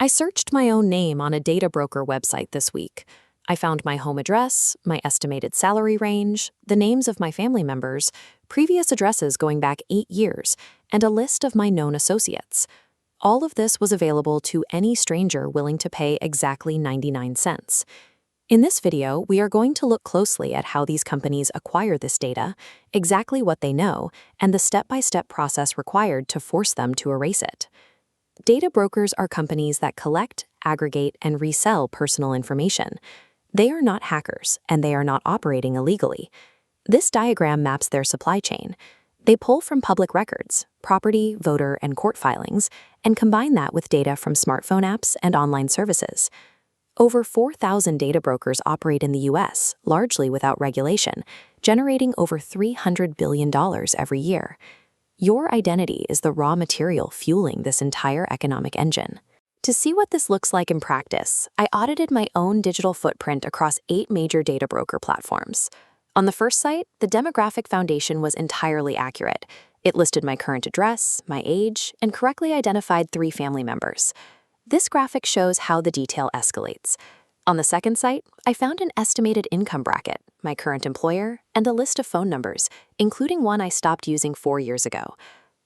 I searched my own name on a data broker website this week. I found my home address, my estimated salary range, the names of my family members, previous addresses going back 8 years, and a list of my known associates. All of this was available to any stranger willing to pay exactly 99 cents. In this video, we are going to look closely at how these companies acquire this data, exactly what they know, and the step-by-step process required to force them to erase it. Data brokers are companies that collect, aggregate, and resell personal information. They are not hackers, and they are not operating illegally. This diagram maps their supply chain. They pull from public records, property, voter, and court filings, and combine that with data from smartphone apps and online services. Over 4,000 data brokers operate in the U.S., largely without regulation, generating over $300 billion every year. Your identity is the raw material fueling this entire economic engine. To see what this looks like in practice, I audited my own digital footprint across 8 major data broker platforms. On the first site, the demographic foundation was entirely accurate. It listed my current address, my age, and correctly identified 3 family members. This graphic shows how the detail escalates. On the second site, I found an estimated income bracket, my current employer, and a list of phone numbers, including one I stopped using 4 years ago.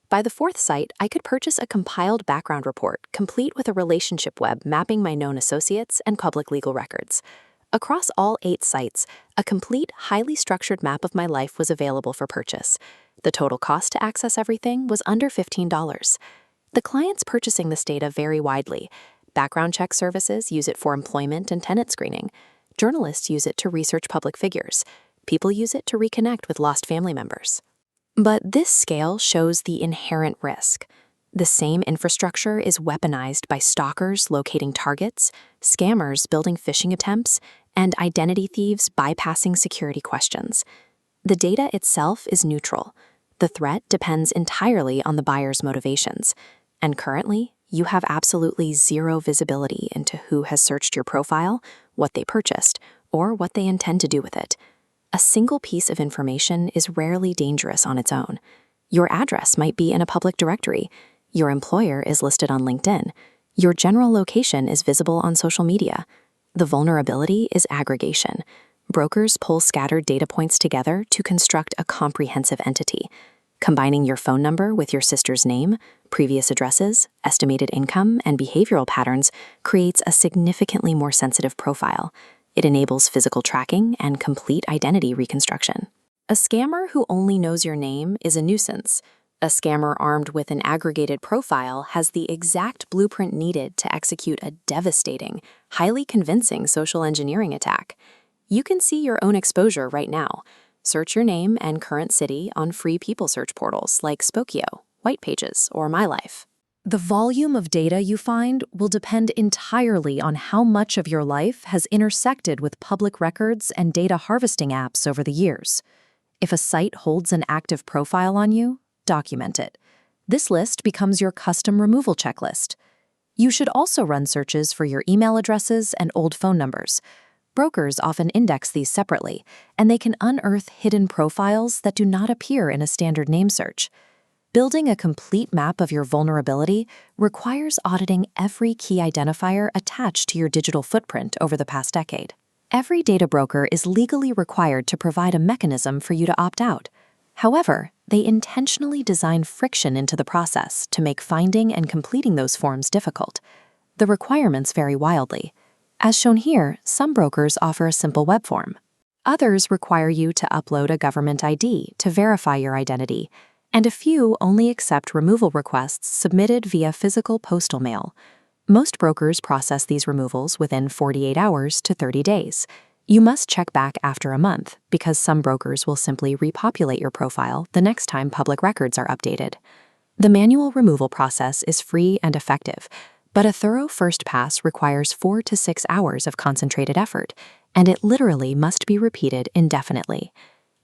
By the fourth site, I could purchase a compiled background report, complete with a relationship web mapping my known associates and public legal records. Across all 8 sites, a complete, highly structured map of my life was available for purchase. The total cost to access everything was under $15. The clients purchasing this data vary widely. Background check services use it for employment and tenant screening. Journalists use it to research public figures. People use it to reconnect with lost family members. But this scale shows the inherent risk. The same infrastructure is weaponized by stalkers locating targets, scammers building phishing attempts, and identity thieves bypassing security questions. The data itself is neutral. The threat depends entirely on the buyer's motivations. And currently, you have absolutely zero visibility into who has searched your profile, what they purchased, or what they intend to do with it. A single piece of information is rarely dangerous on its own. Your address might be in a public directory. Your employer is listed on LinkedIn. Your general location is visible on social media. The vulnerability is aggregation. Brokers pull scattered data points together to construct a comprehensive entity. Combining your phone number with your sister's name, previous addresses, estimated income, and behavioral patterns creates a significantly more sensitive profile. It enables physical tracking and complete identity reconstruction. A scammer who only knows your name is a nuisance. A scammer armed with an aggregated profile has the exact blueprint needed to execute a devastating, highly convincing social engineering attack. You can see your own exposure right now. Search your name and current city on free people search portals like Spokeo, Whitepages, or My Life. The volume of data you find will depend entirely on how much of your life has intersected with public records and data harvesting apps over the years. If a site holds an active profile on you, document it. This list becomes your custom removal checklist. You should also run searches for your email addresses and old phone numbers. Brokers often index these separately, and they can unearth hidden profiles that do not appear in a standard name search. Building a complete map of your vulnerability requires auditing every key identifier attached to your digital footprint over the past decade. Every data broker is legally required to provide a mechanism for you to opt out. However, they intentionally design friction into the process to make finding and completing those forms difficult. The requirements vary wildly. As shown here, some brokers offer a simple web form. Others require you to upload a government ID to verify your identity, and a few only accept removal requests submitted via physical postal mail. Most brokers process these removals within 48 hours to 30 days. You must check back after a month because some brokers will simply repopulate your profile the next time public records are updated. The manual removal process is free and effective, but a thorough first pass requires 4 to 6 hours of concentrated effort, and it literally must be repeated indefinitely.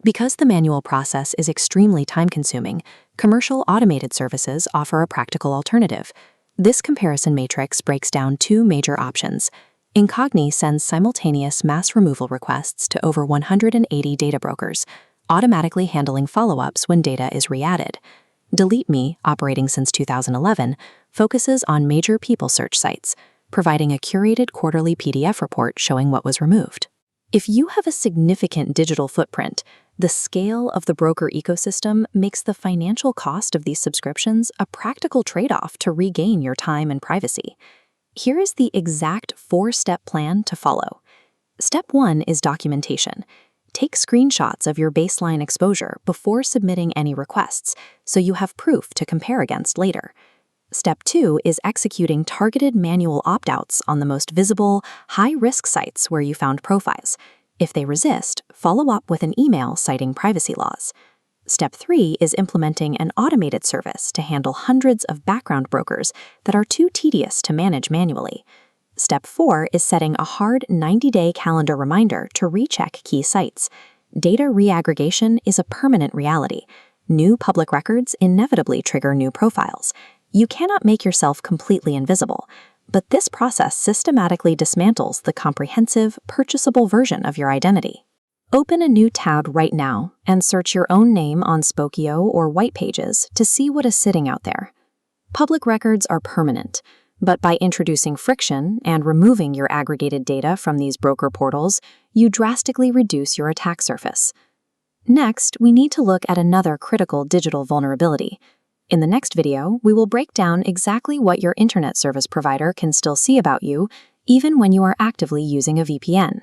Because the manual process is extremely time-consuming, commercial automated services offer a practical alternative. This comparison matrix breaks down 2 major options. Incogni sends simultaneous mass removal requests to over 180 data brokers, automatically handling follow-ups when data is re-added. DeleteMe, operating since 2011, focuses on major people search sites. providing a curated quarterly PDF report showing what was removed. If you have a significant digital footprint, the scale of the broker ecosystem makes the financial cost of these subscriptions a practical trade-off to regain your time and privacy. Here is the exact 4-step plan to follow. Step 1 is documentation. Take screenshots of your baseline exposure before submitting any requests, so you have proof to compare against later. Step 2 is executing targeted manual opt-outs on the most visible, high-risk sites where you found profiles. If they resist, follow up with an email citing privacy laws. Step 3 is implementing an automated service to handle hundreds of background brokers that are too tedious to manage manually. Step 4 is setting a hard 90-day calendar reminder to recheck key sites. Data reaggregation is a permanent reality. New public records inevitably trigger new profiles. You cannot make yourself completely invisible, but this process systematically dismantles the comprehensive, purchasable version of your identity. Open a new tab right now and search your own name on Spokeo or Whitepages to see what is sitting out there. Public records are permanent, but by introducing friction and removing your aggregated data from these broker portals, you drastically reduce your attack surface. Next, we need to look at another critical digital vulnerability. In the next video, we will break down exactly what your internet service provider can still see about you, even when you are actively using a VPN.